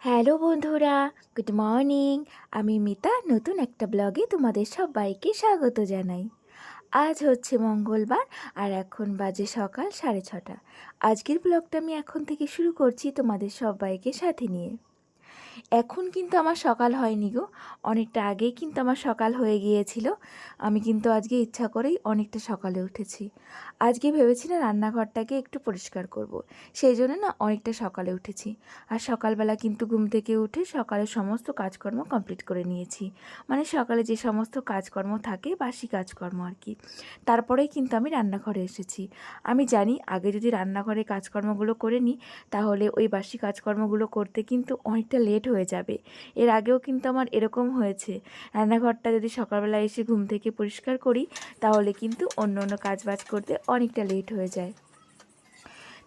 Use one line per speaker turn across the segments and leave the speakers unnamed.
Hello বন্ধুরা, good morning. আমি মিতা নতুন একটা ব্লগে তোমাদের সবাইকে স্বাগত জানাই। আজ হচ্ছে মঙ্গলবার আর এখন বাজে সকাল 6:30। আজকের ব্লগটা আমি এখন থেকে শুরু করছি তোমাদের সবাইকে সাথে নিয়ে। এখন কিন্তু আমার সকাল হয়নি গো, অনেকটা আগেই কিন্তু আমার সকাল হয়ে গিয়েছিল। আমি কিন্তু আজকে ইচ্ছা করেই অনেকটা সকালে উঠেছি। আজকে ভেবেছি না রান্নাঘরটাকে একটু পরিষ্কার করব। সেই জন্য না অনেকটা সকালে উঠেছি। আর সকালবেলা কিন্তু ঘুম থেকে উঠে সকালের সমস্ত কাজকর্ম কমপ্লিট করে নিয়েছি। মানে সকালে যে সমস্ত কাজকর্ম থাকে, বাসি কাজকর্ম আর কি। তারপরেই কিন্তু আমি রান্নাঘরে এসেছি। আমি জানি আগে যদি রান্নাঘরে কাজকর্মগুলো করে নিই তাহলে ওই বাসি কাজকর্মগুলো করতে কিন্তু অনেকটা লেট হয়ে যাবে। এর আগেও কিন্তু আমার এরকম হয়েছে, রান্নাঘরটা যদি সকালবেলা এসে ঘুম থেকে পরিষ্কার করি তাহলে কিন্তু অন্য অন্য কাজবাজ করতে অনেকটা লেট হয়ে যায়।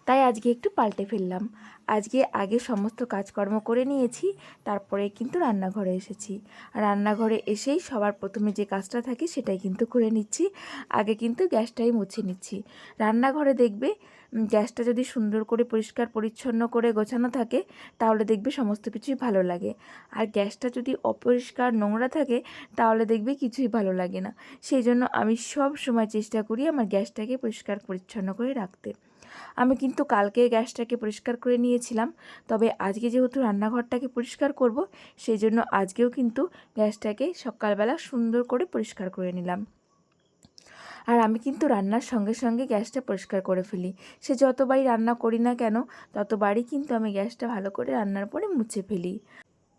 তাই আজকে একটু পাল্টে ফেললাম। আজকে আগে সমস্ত কাজকর্ম করে নিয়েছি, তারপরে কিন্তু রান্নাঘরে এসেছি। রান্নাঘরে এসেই সবার প্রথমে যে কাজটা থাকে সেটাই কিন্তু করে নিচ্ছি। আগে কিন্তু গ্যাসটাই মুছে নিচ্ছি। রান্নাঘরে দেখবে গ্যাসটা যদি সুন্দর করে পরিষ্কার পরিচ্ছন্ন করে গোছানো থাকে তাহলে দেখবে সমস্ত কিছুই ভালো লাগে। আর গ্যাসটা যদি অপরিষ্কার নোংরা থাকে তাহলে দেখবে কিছুই ভালো লাগে না। সেই জন্য আমি সব সময় চেষ্টা করি আমার গ্যাসটাকে পরিষ্কার পরিচ্ছন্ন করে রাখতে। আমি কিন্তু কালকে গ্যাসটাকে পরিষ্কার করে নিয়েছিলাম, তবে আজকে যেহেতু রান্নাঘরটাকে পরিষ্কার করব সেই জন্য আজকেও কিন্তু গ্যাসটাকে সকালবেলা সুন্দর করে পরিষ্কার করে নিলাম। আর আমি কিন্তু রান্নার সঙ্গে সঙ্গে গ্যাসটা পরিষ্কার করে ফেলি। সে যতবারই রান্না করি না কেন ততবারই কিন্তু আমি গ্যাসটা ভালো করে রান্নার পরে মুছে ফেলি।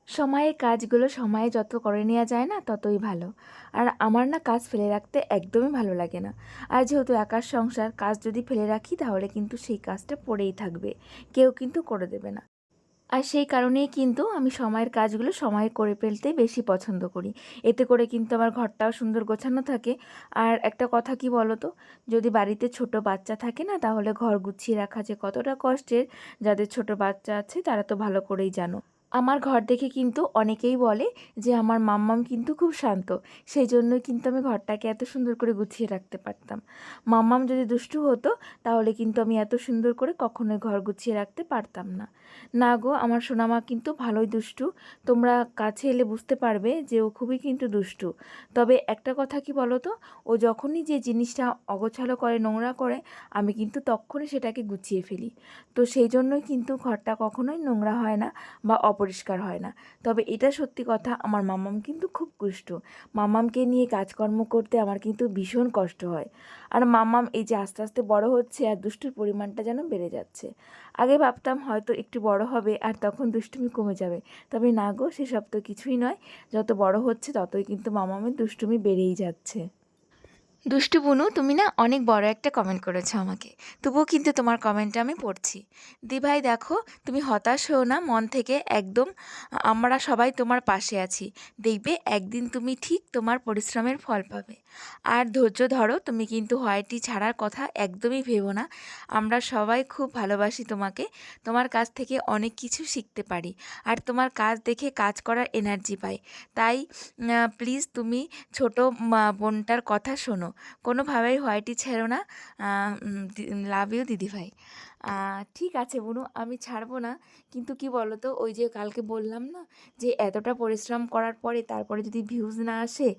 সময়ে কাজগুলো সময়ে যত করে নেওয়া যায় না ততই ভালো। আর আমার না কাজ ফেলে রাখতে একদমই ভালো লাগে না। আর যেহেতু একার সংসার, কাজ যদি ফেলে রাখি তাহলে কিন্তু সেই কাজটা পড়েই থাকবে, কেউ কিন্তু করে দেবে না। আর সেই কারণেই কিন্তু আমি সময়ের কাজগুলো সময়ে করে ফেলতে বেশি পছন্দ করি। এতে করে কিন্তু আমার ঘরটাও সুন্দর গোছানো থাকে। আর একটা কথা কি বলো তো, যদি বাড়িতে ছোট বাচ্চা থাকে না তাহলে ঘর গুছিয়ে রাখা যে কতটা কষ্টের, যাদের ছোট বাচ্চা আছে তারা তো ভালো করেই জানো। আমার ঘর দেখে কিন্তু অনেকেই বলে যে আমার মাম্মাম কিন্তু খুব শান্ত, সেই জন্যই কিন্তু আমি ঘরটাকে এত সুন্দর করে গুছিয়ে রাখতে পারতাম। মাম্মাম যদি দুষ্টু হতো তাহলে কিন্তু আমি এত সুন্দর করে কখনোই ঘর গুছিয়ে রাখতে পারতাম না। না গো, আমার সোনামা কিন্তু ভালোই দুষ্টু। তোমরা কাছে এলে বুঝতে পারবে যে ও খুবই কিন্তু দুষ্টু। তবে একটা কথা কি বলো তো, ও যখনই যে জিনিসটা অগোছালো করে, নোংরা করে, আমি কিন্তু তখনই সেটাকে গুছিয়ে ফেলি। তো সেই জন্যই কিন্তু ঘরটা কখনোই নোংরা হয় না বা অপরিষ্কার হয় না। তবে এটা সত্যি কথা, আমার মাম্মাম কিন্তু খুব দুষ্টু। মাম্মামকে নিয়ে কাজকর্ম করতে আমার কিন্তু ভীষণ কষ্ট হয়। আর মাম্মাম এই যে আস্তে আস্তে বড় হচ্ছে আর দুষ্টুর পরিমাণটা যেন বেড়ে যাচ্ছে। আগে ভাবতাম হয়তো একটু বড় হবে আর তখন দুষ্টুমি কমে যাবে, তবে না গো, সেসব তো কিছুই নয়। যত বড় হচ্ছে ততই কিন্তু মাম্মামের দুষ্টুমি বেড়েই যাচ্ছে। দুষ্টু বুনু, তুমি না অনেক বড় একটা কমেন্ট করেছো আমাকে, তবুও কিন্তু তোমার কমেন্টটা আমি পড়ছি। দি ভাই দেখো, তুমি হতাশ হও না মন থেকে একদম, আমরা সবাই তোমার পাশে আছি। দেখবে একদিন তুমি ঠিক তোমার পরিশ্রমের ফল পাবে। আর ধৈর্য ধরো, তুমি কিন্তু হোয়াইটি ছাড়ার কথা একদমই ভেবো না। আমরা সবাই খুব ভালোবাসি তোমাকে, তোমার কাছ থেকে অনেক কিছু শিখতে পারি। আর তোমার কাজ দেখে কাজ করার এনার্জি পাই। তাই প্লিজ তুমি ছোট বোনটার কথা শোনো, কোনোভাবেই হোয়াইটি ছেড়ো না। লাভ ইউ দিদিভাই। ঠিক আছে বুনু, আমি ছাড়বো না। কিন্তু কি বলো তো, ওই যে কালকে বললাম না যে এতটা পরিশ্রম করার পরে তারপরে যদি ভিউজ না আসে,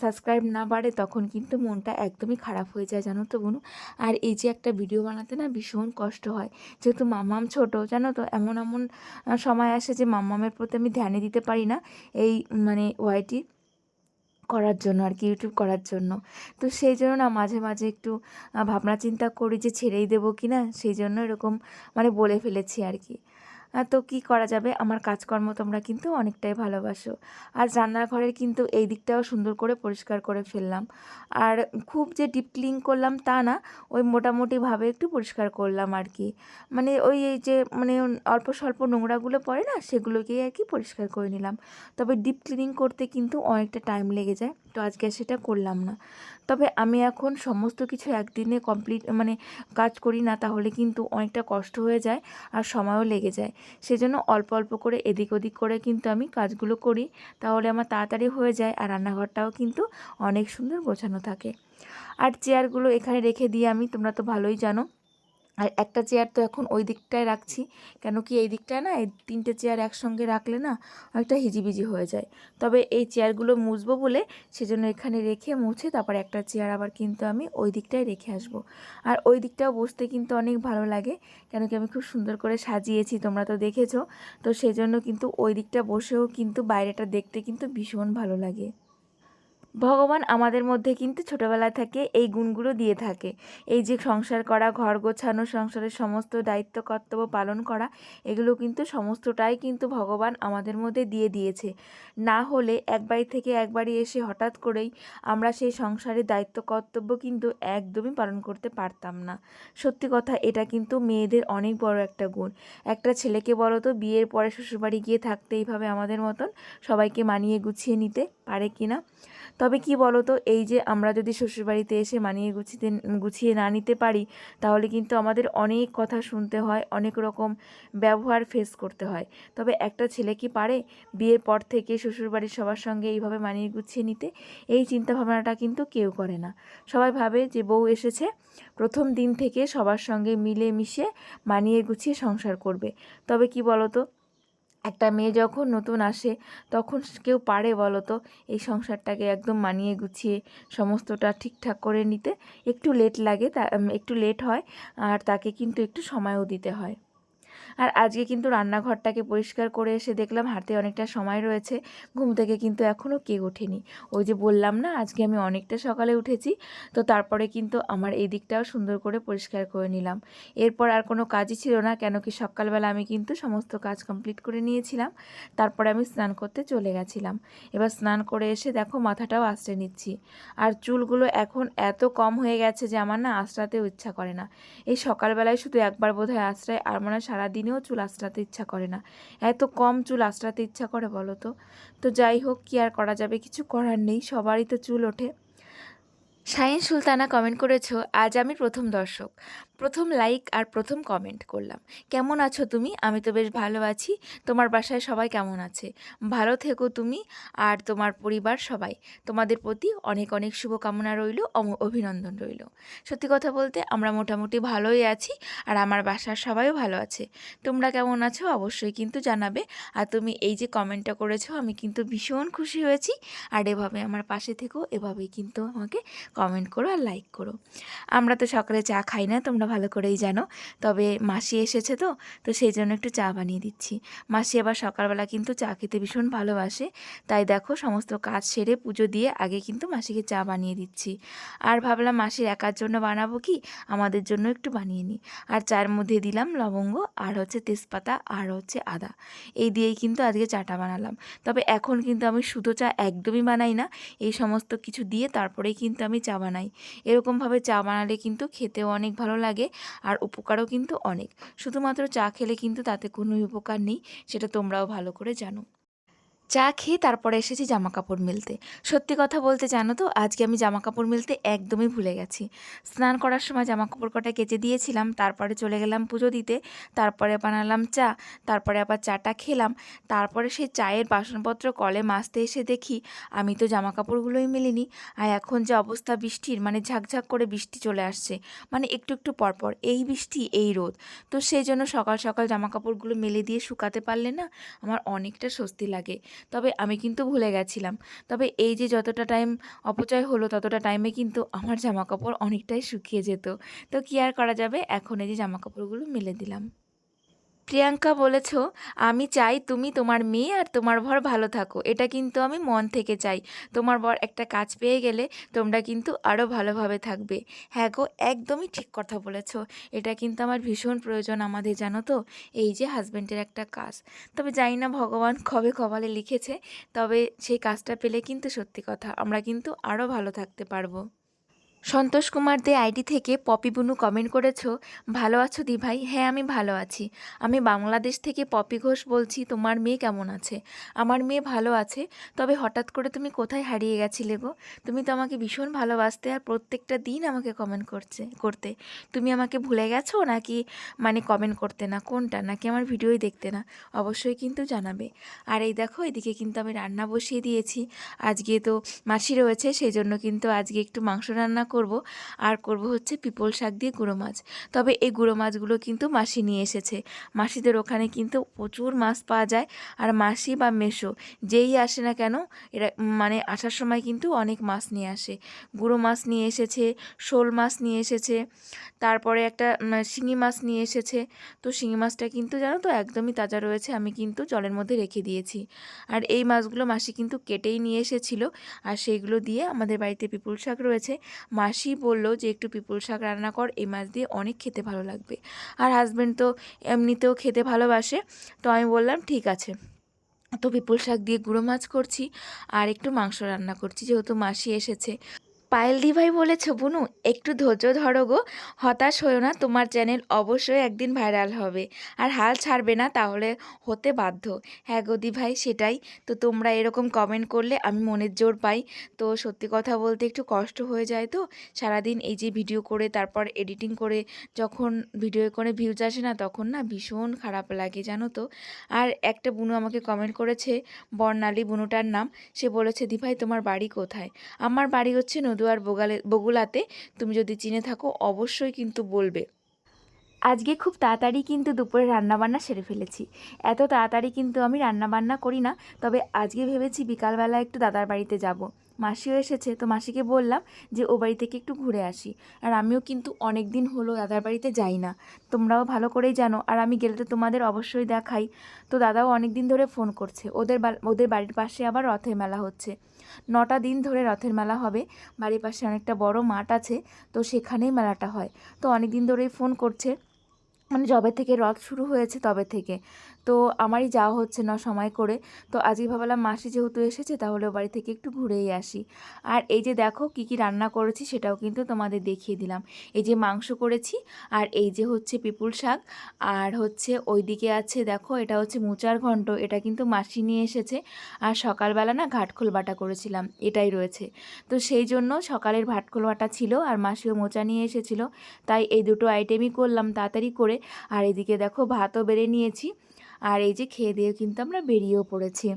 সাবস্ক্রাইব না বাড়ে, তখন কিন্তু মনটা একদমই খারাপ হয়ে যায়, জানো তো বুনু। আর এই যে একটা ভিডিও বানাতে না ভীষণ কষ্ট হয়, যেহেতু মাম্মাম ছোট, জানো তো, এমন এমন সময় আসে যে মাম্মামের প্রতি আমি ধ্যানে দিতে পারি না এই মানে ওয়াইটি করার জন্য আর কি, ইউটিউব করার জন্য। তো সেই জন্য না মাঝে মাঝে একটু ভাবনা চিন্তা করি যে ছেড়েই দেবো কি না, সেই জন্য এরকম মানে বলে ফেলেছি আর কি। তো কি করা যাবে, আমার কাজকর্ম তোমরা কিন্তু অনেকটাই ভালোবাসো। আর রান্নাঘরের কিন্তু এই দিকটাও সুন্দর করে পরিষ্কার করে ফেললাম। আর খুব যে ডিপ ক্লিন করলাম তা না, ওই মোটামুটিভাবে একটু পরিষ্কার করলাম আর কি। মানে ওই এই যে মানে অল্প স্বল্প নোংরাগুলো পড়ে না, সেগুলোকেই আর কি পরিষ্কার করে নিলাম। তবে ডিপ ক্লিনিং করতে কিন্তু অনেকটা টাইম লেগে যায়, তো আজকে সেটা করলাম না। তবে আমি এখন সমস্ত কিছু একদিনে কমপ্লিট মানে কাজ করি না, তাহলে কিন্তু অনেকটা কষ্ট হয়ে যায় আর সময়ও লেগে যায়। সেজন্য অল্প অল্প করে এদিক ওদিক করে কিন্তু আমি কাজগুলো করি, তাহলে আমার তাড়াতাড়ি হয়ে যায় আর রান্নাঘরটাও কিন্তু অনেক সুন্দর গোছানো থাকে। আর চেয়ারগুলো এখানে রেখে দিয়ে আমি, তোমরা তো ভালোই জানো, আর একটা চেয়ার তো এখন ওই দিকটায় রাখছি, কেন কি এই দিকটায় না এই 3টে চেয়ার একসঙ্গে রাখলে না অনেকটা হিজিবিজি হয়ে যায়। তবে এই চেয়ারগুলো মুছবো বলে সেজন্য এখানে রেখে মুছে তারপর একটা চেয়ার আবার কিন্তু আমি ওই দিকটায় রেখে আসব। আর ওই দিকটাও বসতে কিন্তু অনেক ভালো লাগে, কেন কি আমি খুব সুন্দর করে সাজিয়েছি, তোমরা তো দেখেছো। তো সেজন্য কিন্তু ওই দিকটা বসেও কিন্তু বাইরেটা দেখতে কিন্তু ভীষণ ভালো লাগে। ভগবান আমাদের মধ্যে কিন্তু ছোটোবেলা থেকে এই গুণগুলো দিয়ে থাকে। এই যে সংসার করা, ঘর গোছানো, সংসারের সমস্ত দায়িত্ব কর্তব্য পালন করা, এগুলো কিন্তু সমস্তটাই কিন্তু ভগবান আমাদের মধ্যে দিয়ে দিয়েছে। না হলে এক বাড়ি থেকে এক বাড়ি এসে হঠাৎ করেই আমরা সেই সংসারের দায়িত্ব কর্তব্য কিন্তু একদমই পালন করতে পারতাম না। সত্যি কথা, এটা কিন্তু মেয়েদের অনেক বড় একটা গুণ। একটা ছেলেকে বলো তো বিয়ের পরে শ্বশুরবাড়ি গিয়ে থাকতে এইভাবে আমাদের মতন সবাইকে মানিয়ে গুছিয়ে নিতে পারে কি না? তবে কি বলো তো, এই যে আমরা যদি শ্বশুরবাড়িতে এসে মানিয়ে গুছিয়ে না নিতে পারি, তাহলে কিন্তু আমাদের অনেক কথা শুনতে হয়, অনেক রকম ব্যবহার ফেস করতে হয়। তবে একটা ছেলে কি পারে বিয়ের পর থেকে শ্বশুরবাড়ির সবার সঙ্গে এইভাবে মানিয়ে গুছিয়ে নিতে? এই চিন্তাভাবনাটা কিন্তু কেউ করে না। সবাই ভাবে যে বউ এসেছে, প্রথম দিন থেকে সবার সঙ্গে মিলে মিশে মানিয়ে গুছিয়ে সংসার করবে। তবে কি বলো তো, একটা মেয়ে যখন নতুন আসে তখন কেউ পারে বলো তো এই সংসারটাকে একদম মানিয়ে গুছিয়ে সমস্তটা ঠিকঠাক করে নিতে? একটু লেট লাগে, একটু লেট হয়, আর তাকে কিন্তু একটু সময়ও দিতে হয়। আর আজকে কিন্তু রান্নাঘরটাকে পরিষ্কার করে এসে দেখলাম হাতে অনেকটা সময় রয়েছে, ঘুম থেকে কিন্তু এখনও কেউ ওঠেনি। ওই যে বললাম না আজকে আমি অনেকটা সকালে উঠেছি, তো তারপরে কিন্তু আমার এই দিকটাও সুন্দর করে পরিষ্কার করে নিলাম। এরপর আর কোনো কাজই ছিল না, কেন কি সকালবেলা আমি কিন্তু সমস্ত কাজ কমপ্লিট করে নিয়েছিলাম। তারপরে আমি স্নান করতে চলে গেছিলাম। এবার স্নান করে এসে দেখো মাথাটাও আঁচড়ে নিচ্ছি। আর চুলগুলো এখন এত কম হয়ে গেছে যে আমার না আঁচড়াতেও ইচ্ছা করে না। এই সকালবেলায় শুধু একবার বোধহয় আঁচড়ায়, আর মনে হয় সারাদিনেও চুল আঁচড়াতে ইচ্ছা করে না। এত কম চুল আঁচড়াতে ইচ্ছা করে বলো তো? তো যাই হোক, কি আর করা যাবে, কিছু করার নেই, সবারই তো চুল ওঠে। শাহিন সুলতানা কমেন্ট করেছো, আজ আমি প্রথম দর্শক, প্রথম লাইক আর প্রথম কমেন্ট করলাম। কেমন আছো তুমি? আমি তো বেশ ভালো আছি। তোমার বাসায় সবাই কেমন আছে? ভালো থেকো তুমি আর তোমার পরিবার সবাই। তোমাদের প্রতি অনেক অনেক শুভকামনা রইল, অভিনন্দন রইল। সত্যি কথা বলতে আমরা মোটামুটি ভালোই আছি, আর আমার বাসার সবাইও ভালো আছে। তোমরা কেমন আছো অবশ্যই কিন্তু জানাবে। আর তুমি এই যে কমেন্টটা করেছো, আমি কিন্তু ভীষণ খুশি হয়েছি। আর এভাবে আমার পাশে থেকো, এভাবেই কিন্তু আমাকে কমেন্ট করো আর লাইক করো। আমরা তো সকালে চা খাই না, তোমরা ভালো করেই জানো। তবে মাসি এসেছে তো তো সেই জন্য একটু চা বানিয়ে দিচ্ছি। মাসি আবার সকালবেলা কিন্তু চা খেতে ভীষণ ভালোবাসে, তাই দেখো সমস্ত কাজ সেরে পুজো দিয়ে আগে কিন্তু মাসিকে চা বানিয়ে দিচ্ছি। আর ভাবলাম মাসির একার জন্য বানাবো কি, আমাদের জন্য একটু বানিয়ে নিই। আর চায়ের মধ্যে দিলাম লবঙ্গ আর হচ্ছে তেজপাতা আর হচ্ছে আদা, এই দিয়েই কিন্তু আজকে চাটা বানালাম। তবে এখন কিন্তু আমি শুধু চা একদমই বানাই না, এই সমস্ত কিছু দিয়ে তারপরেই কিন্তু আমি চা বানাই। এরকমভাবে চা বানালে কিন্তু খেতেও অনেক ভালো লাগে, আর উপকারও কিন্তু অনেক। শুধুমাত্র চা খেলে কিন্তু তাতে কোনো উপকার নেই, সেটা তোমরাও ভালো করে জানো। চা খেয়ে তারপরে এসেছি জামাকাপড় মেলতে। সত্যি কথা বলতে জানো তো, আজকে আমি জামাকাপড় মেলতে একদমই ভুলে গেছি। স্নান করার সময় জামাকাপড় কটা কেচে দিয়েছিলাম, তারপরে চলে গেলাম পুজো দিতে, তারপরে বানালাম চা, তারপরে আবার চাটা খেলাম। তারপরে সেই চায়ের বাসনপত্র কলে মাজতে এসে দেখি আমি তো জামাকাপড়গুলোই মেলিনি। আর এখন যে অবস্থা বৃষ্টির, মানে ঝাঁকঝাঁক করে বৃষ্টি চলে আসছে, মানে একটু একটু পরপর এই বৃষ্টি এই রোদ। তো সেই জন্য সকাল সকাল জামাকাপড়গুলো মেলে দিয়ে শুকাতে পারলে না আমার অনেকটা স্বস্তি লাগে। তবে আমি কিন্তু ভুলে গেছিলাম। তবে এই যে যতটা টাইম অপচয় হলো, ততটা টাইমে কিন্তু আমার জামাকাপড় অনেকটাই শুকিয়ে যেত। তো কী আর করা যাবে, এখন এই যে জামাকাপড়গুলো মেলে দিলাম। প্রিয়াঙ্কা বলেছ, আমি চাই তুমি, তোমার মেয়ে আর তোমার বর ভালো থাকো, এটা কিন্তু আমি মন থেকে চাই। তোমার বর একটা কাজ পেয়ে গেলে তোমরা কিন্তু আরও ভালোভাবে থাকবে। হ্যাঁ গো, একদমই ঠিক কথা বলেছ। এটা কিন্তু আমার ভীষণ প্রয়োজন আমাদের, জানো তো, এই যে হাজব্যান্ডের একটা কাজ। তবে জানি না ভগবান কবে কপালে লিখেছে, তবে সেই কাজটা পেলে কিন্তু সত্যি কথা আমরা কিন্তু আরও ভালো থাকতে পারবো। সন্তোষ কুমার দে আইডি থেকে পপি বুনু কমেন্ট করেছো, ভালো আছো দি ভাই? হ্যাঁ আমি ভালো আছি। আমি বাংলাদেশ থেকে পপি ঘোষ বলছি। তোমার মেয়ে কেমন আছে? আমার মেয়ে ভালো আছে। তবে হঠাৎ করে তুমি কোথায় হারিয়ে গেছিলে গো? তুমি তো আমাকে ভীষণ ভালোবাসতে, আর প্রত্যেকটা দিন আমাকে কমেন্ট করতে। তুমি আমাকে ভুলে গেছো নাকি? মানে কমেন্ট করতে না, কোনটা? নাকি আমার ভিডিওই দেখতে না? অবশ্যই কিন্তু জানাবে। আর এই দেখো এদিকে কিন্তু আমি রান্না বসিয়ে দিয়েছি। আজকে তো মাসি রয়েছে, সেই জন্য কিন্তু আজকে একটু মাংস রান্না করব, আর করব হচ্ছে পিপল শাক দিয়ে গুঁড়ো মাছ। তবে এই গুঁড়ো মাছগুলো কিন্তু মাসি নিয়ে এসেছে। মাসিদের ওখানে কিন্তু প্রচুর মাছ পাওয়া যায়, আর মাসি বা মেসো যেই আসে না কেন এরা মানে আসার সময় কিন্তু অনেক মাছ নিয়ে আসে। গুঁড়ো মাছ নিয়ে এসেছে, শোল মাছ নিয়ে এসেছে, তারপরে একটা শিঙি মাছ নিয়ে এসেছে। তো শিঙি মাছটা কিন্তু জানো তো একদমই তাজা রয়েছে, আমি কিন্তু জলের মধ্যে রেখে দিয়েছি। আর এই মাছগুলো মাসি কিন্তু কেটেই নিয়ে এসেছিল, আর সেইগুলো দিয়ে আমাদের বাড়িতে পিপল শাক রয়েছে। মাসি বলল যে একটু পিপল শাক রান্না কর, এই মাছ দিয়ে অনেক খেতে ভালো লাগবে। আর হাজব্যান্ড তো এমনিতেও খেতে ভালোবাসে, তো আমি বললাম ঠিক আছে। তো পিপল শাক দিয়ে গুঁড়ো মাছ করছি, আর একটু মাংস রান্না করছি যেহেতু মাসি এসেছে। পায়েল দি ভাই বলেছে, বুনু একটু ধৈর্য ধরো গো, হতাশ হয়েও না, তোমার চ্যানেল অবশ্যই একদিন ভাইরাল হবে, আর হাল ছাড়বে না, তাহলে হতে বাধ্য। হ্যাঁ গো দি ভাই, সেটাই তো, তোমরা এরকম কমেন্ট করলে আমি মনের জোর পাই। তো সত্যি কথা বলতে একটু কষ্ট হয়ে যায়, তো সারাদিন এই যে ভিডিও করে তারপর এডিটিং করে যখন ভিডিও করে ভিউজ আসে না, তখন না ভীষণ খারাপ লাগে জানো তো। আর একটা বুনু আমাকে কমেন্ট করেছে, বর্ণালী বুনুটার নাম, সে বলেছে দি ভাই তোমার বাড়ি কোথায়? আমার বাড়ি হচ্ছে নদুয়ার বগুলাতে, তুমি যদি চিনে থাকো অবশ্যই কিন্তু বলবে। আজকে খুব তাড়াতাড়ি কিন্তু দুপুরে রান্নাবান্না সেরে ফেলেছি। এত তাড়াতাড়ি কিন্তু আমি রান্নাবান্না করি না, তবে আজকে ভেবেছি বিকালবেলা একটু দাদার বাড়িতে যাব। মাসিও এসেছে, তো মাসিকে বললাম যে ও বাড়ি থেকে একটু ঘুরে আসি। আর আমিও কিন্তু অনেক দিন হলো দাদার বাড়িতে যাই না, তোমরাও ভালো করেই জানো, আর আমি গেলে তো তোমাদের অবশ্যই দেখাই। তো দাদাও অনেক দিন ধরে ফোন করছে, ওদের বাড়ির পাশে আবার রথের মেলা হচ্ছে। 9টা দিন ধরে রথের মেলা হবে, বাড়ির পাশে অনেকটা বড় মাঠ আছে, তো সেখানেই মেলাটা হয়। তো অনেক দিন ধরেই ফোন করছে, মানে যবে থেকে রথ শুরু হয়েছে তবে থেকে। তো আমারই যাওয়া হচ্ছে না সময় করে। তো আজকে ভাবলাম মাসি যেহেতু এসেছে তাহলে ও বাড়ি থেকে একটু ঘুরেই আসি। আর এই যে দেখো কি কি রান্না করেছি সেটাও কিন্তু তোমাদের দেখিয়ে দিলাম। এই যে মাংস করেছি, আর এই যে হচ্ছে পিপুল শাক, আর হচ্ছে ওইদিকে আছে দেখো এটা হচ্ছে মোচার ঘন্ট, এটা কিন্তু মাসি নিয়ে এসেছে। আর সকালবেলা না ঘাটখোল বাটা করেছিলাম, এটাই রয়েছে। তো সেই জন্য সকালের ভাটখোল বাটা ছিল, আর মাসিও মোচা নিয়ে এসেছিলো, তাই এই দুটো আইটেমই করলাম তাড়াতাড়ি করে। আর এদিকে দেখো ভাতও বেড়ে নিয়েছি, আর এই যে খেয়ে দিয়ে কিন্তু আমরা বেরিয়েও পড়েছি।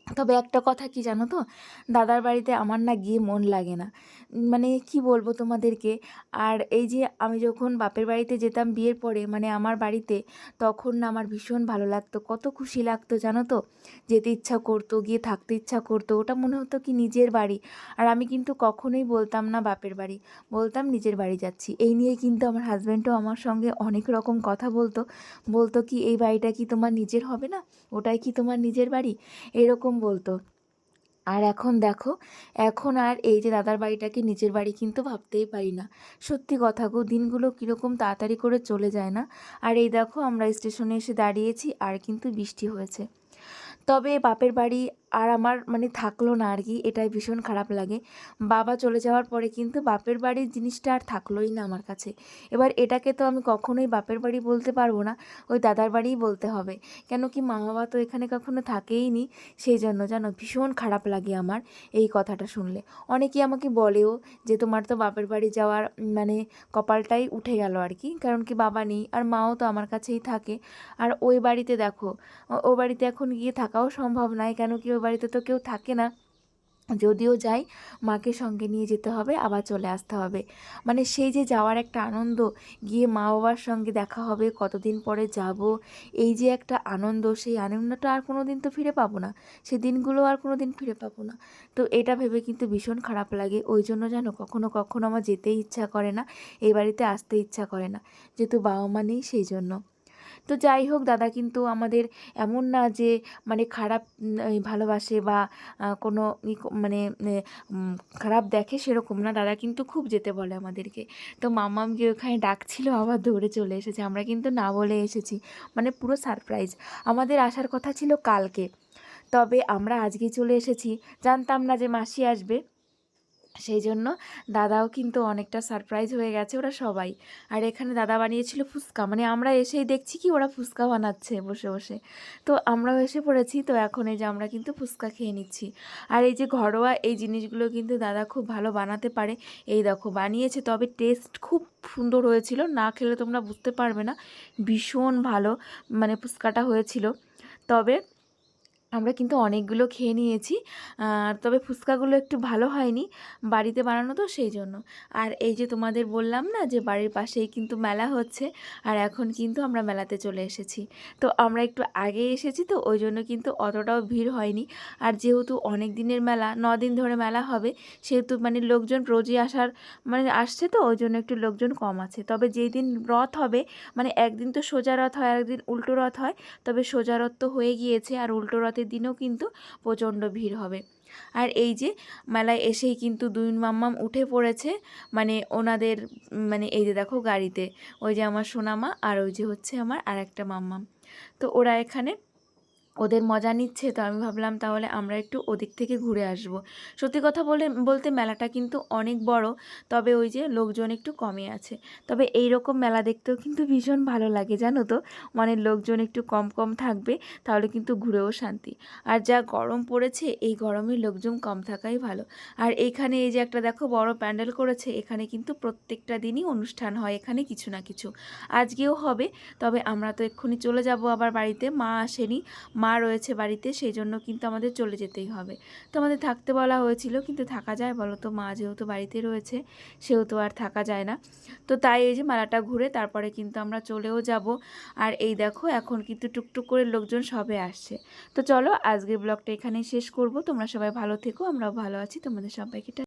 তবে একটা কথা কি জানো তো, দাদার বাড়িতে আমার না গিয়ে মন লাগে না, মানে কি বলবো তোমাদেরকে। আর এই যে আমি যখন বাপের বাড়িতে যেতাম বিয়ের পরে, মানে আমার বাড়িতে, তখন না আমার ভীষণ ভালো লাগতো, কত খুশি লাগতো জানো তো, যেতে ইচ্ছা করতো, গিয়ে থাকতে ইচ্ছা করতো, ওটা মনে হতো কি নিজের বাড়ি। আর আমি কিন্তু কখনোই বলতাম না বাপের বাড়ি, বলতাম নিজের বাড়ি যাচ্ছি। এই নিয়ে কিন্তু আমার হাজব্যান্ডও আমার সঙ্গে অনেক রকম কথা বলতো, বলতো কি এই বাড়িটা কি তোমার নিজের হবে না, ওটাই কি তোমার নিজের বাড়ি, এরকম বলতো। আর এখন দেখো, এখন আর এই যে দাদার বাড়িটাকে নিজের বাড়ি কিন্তু ভাবতেই পারি না। সত্যি কথা গো, দিনগুলো কীরকম তাড়াতাড়ি করে চলে যায় না। আর এই দেখো আমরা স্টেশনে এসে দাঁড়িয়েছি, আর কিন্তু বৃষ্টি হয়েছে। তবে বাপের বাড়ি আর আমার মানে থাকলো না আর কি, এটাই ভীষণ খারাপ লাগে। বাবা চলে যাওয়ার পরে কিন্তু বাপের বাড়ির জিনিসটা আর থাকলোই না আমার কাছে। এবার এটাকে তো আমি কখনোই বাপের বাড়ি বলতে পারবো না, ওই দাদার বাড়িই বলতে হবে। কেন কি মা বাবা তো এখানে কখনো থাকেই নি, সেই জন্য জানো ভীষণ খারাপ লাগে আমার এই কথাটা শুনলে। অনেকেই আমাকে বলেও যে তোমার তো বাপের বাড়ি যাওয়ার মানে কপালটাই উঠে গেল আর কি, কারণ কি বাবা নেই, আর মাও তো আমার কাছেই থাকে। আর ওই বাড়িতে দেখো, ও বাড়িতে এখন গিয়ে থাকাও সম্ভব নয়, কেন কি ওই বাড়িতে তো কেউ থাকে না। যদিও যাই, মাকে সঙ্গে নিয়ে যেতে হবে, আবার চলে আসতে হবে। মানে সেই যে যাওয়ার একটা আনন্দ, গিয়ে মা বাবার সঙ্গে দেখা হবে, কতদিন পরে যাব, এই যে একটা আনন্দ, সেই আনন্দটা আর কোনো দিন তো ফিরে পাবো না, সেই দিনগুলো আর কোনো দিন ফিরে পাবো না। তো এটা ভেবে কিন্তু ভীষণ খারাপ লাগে, ওই জন্য জানো কখনো কখনো আমার যেতেই ইচ্ছা করে না, এই বাড়িতে আসতে ইচ্ছা করে না, যেহেতু বাবা মা নেই সেই জন্য। তো যাই হোক, দাদা কিন্তু আমাদের এমন না যে মানে খারাপ ভালোবাসে বা কোনো মানে খারাপ দেখে, সেরকম না, দাদা কিন্তু খুব যেতে বলে আমাদেরকে। তো মামাম গিয়ে ওখানে ডাকছিল, আবার দৌড়ে চলে এসেছে, আমরা কিন্তু না বলে এসেছি, মানে পুরো সারপ্রাইজ। আমাদের আসার কথা ছিল কালকে, তবে আমরা আজকেই চলে এসেছি, জানতাম না যে মাসি আসবে, সেই জন্য দাদাও কিন্তু অনেকটা সারপ্রাইজ হয়ে গেছে ওরা সবাই। আর এখানে দাদা বানিয়েছিল ফুচকা, মানে আমরা এসেই দেখছি কি ওরা ফুচকা বানাচ্ছে বসে বসে, তো আমরাও এসে পড়েছি। তো এখন এই যে আমরা কিন্তু ফুচকা খেয়ে নিচ্ছি। আর এই যে ঘরোয়া এই জিনিসগুলো কিন্তু দাদা খুব ভালো বানাতে পারে, এই দেখো বানিয়েছে, তবে টেস্ট খুব সুন্দর হয়েছিল, না খেলে তোমরা বুঝতে পারবে না, ভীষণ ভালো মানে ফুচকাটা হয়েছিল। তবে আমরা কিন্তু অনেকগুলো খেয়ে নিয়েছি। তবে ফুচকাগুলো একটু ভালো হয়নি, বাড়িতে বানানো তো সেই জন্য। আর এই যে তোমাদের বললাম না যে বাড়ির পাশেই কিন্তু মেলা হচ্ছে, আর এখন কিন্তু আমরা মেলাতে চলে এসেছি। তো আমরা একটু আগে এসেছি তো ওই জন্য কিন্তু অতটাও ভিড় হয়নি। আর যেহেতু অনেক দিনের মেলা, 9 দিন ধরে মেলা হবে, সেহেতু মানে লোকজন রোজই আসছে তো ওই জন্য একটু লোকজন কম আছে। তবে যেই দিন রথ হবে, মানে একদিন তো সোজা রথ হয় আর একদিন উল্টো রথ হয়, তবে সোজা রথ তো হয়ে গিয়েছে আর উল্টো রথের দিনেও কিন্তু প্রচণ্ড ভিড় হবে। আর এই যে মেলায় এসেই কিন্তু দুই মাম্মাম উঠে পড়েছে, মানে ওনাদের মানে এই যে দেখো গাড়িতে, ওই যে আমার সোনামা আর ওই যে হচ্ছে আমার আর একটা মাম্মাম। তো ওরা এখানে ওদের মজা নিচ্ছে, তো আমি ভাবলাম তাহলে আমরা একটু ওদিক থেকে ঘুরে আসব। সত্যি কথা বলতে মেলাটা কিন্তু অনেক বড়, তবে ওই যে লোকজন একটু কমই আছে। তবে এই রকম মেলা দেখতেও কিন্তু ভীষণ ভালো লাগে জানো তো, মানে লোকজন একটু কম কম থাকবে, তাহলে কিন্তু ঘুরেও শান্তি। আর যা গরম পড়েছে, এই গরমে লোকজন কম থাকাই ভালো। আর এইখানে এই যে একটা দেখো বড় প্যান্ডেল করেছে, এখানে কিন্তু প্রত্যেকটা দিনই অনুষ্ঠান হয় এখানে কিছু না কিছু। আজকেও হবে, তবে আমরা তো এক্ষুনি চলে যাব আবার বাড়িতে, মা আসেনি, মা রয়েছে বাড়িতে, সেই জন্য কিন্তু আমাদের চলে যেতেই হবে। তো আমাদের থাকতে বলা হয়েছিল, কিন্তু থাকা যায় বলো তো, মা যেহেতু বাড়িতে রয়েছে সেহেতু আর থাকা যায় না। তো তাই এই যে মেলাটা ঘুরে তারপরে কিন্তু আমরা চলেও যাব। আর এই দেখো এখন কিন্তু টুকটুক করে লোকজন সবে আসছে। তো চলো আজকের ব্লগটা এখানেই শেষ করব। তোমরা সবাই ভালো থেকো, আমরাও ভালো আছি, তোমাদের সবাইকে